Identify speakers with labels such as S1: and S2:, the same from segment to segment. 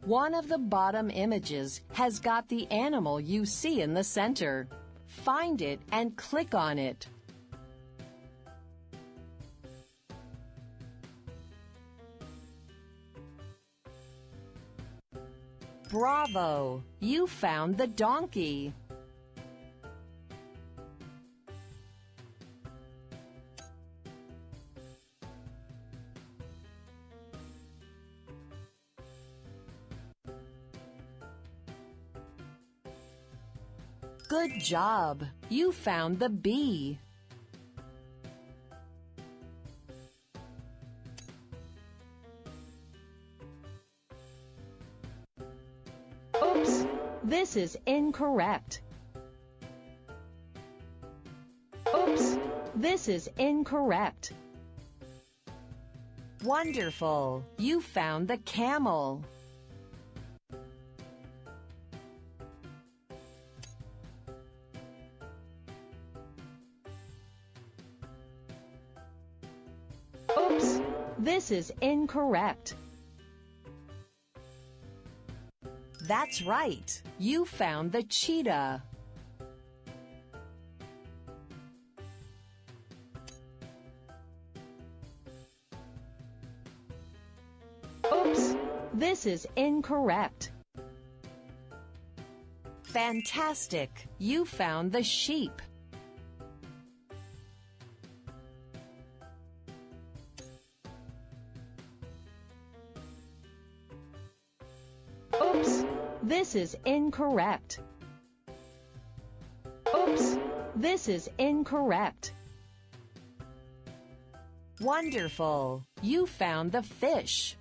S1: One of the bottom images has got the animal you see in the center. Find it and click on it. Bravo! You found the donkey. Good job! You found the bee. Oops! This is incorrect. Oops! This is incorrect. Wonderful! You found the camel. Oops! This is incorrect. That's right. You found the cheetah. Oops! This is incorrect. Fantastic! You found the sheep. Oops! This is incorrect. Oops! This is incorrect. Wonderful! You found the fish.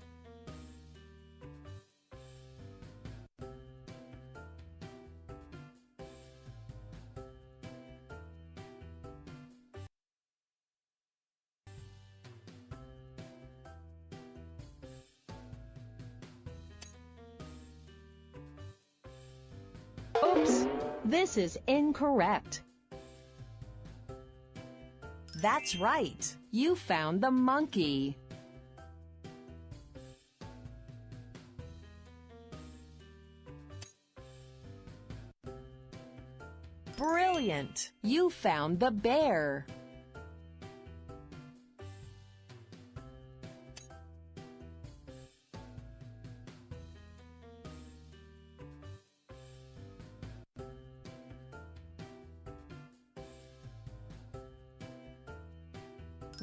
S1: Oops! This is incorrect. That's right. You found the monkey. Brilliant! You found the bear.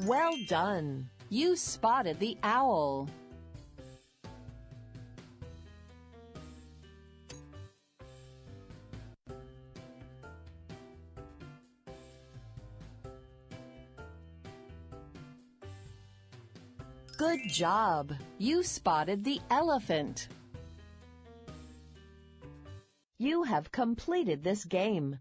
S1: Well done! You spotted the owl. Good job! You spotted the elephant. You have completed this game.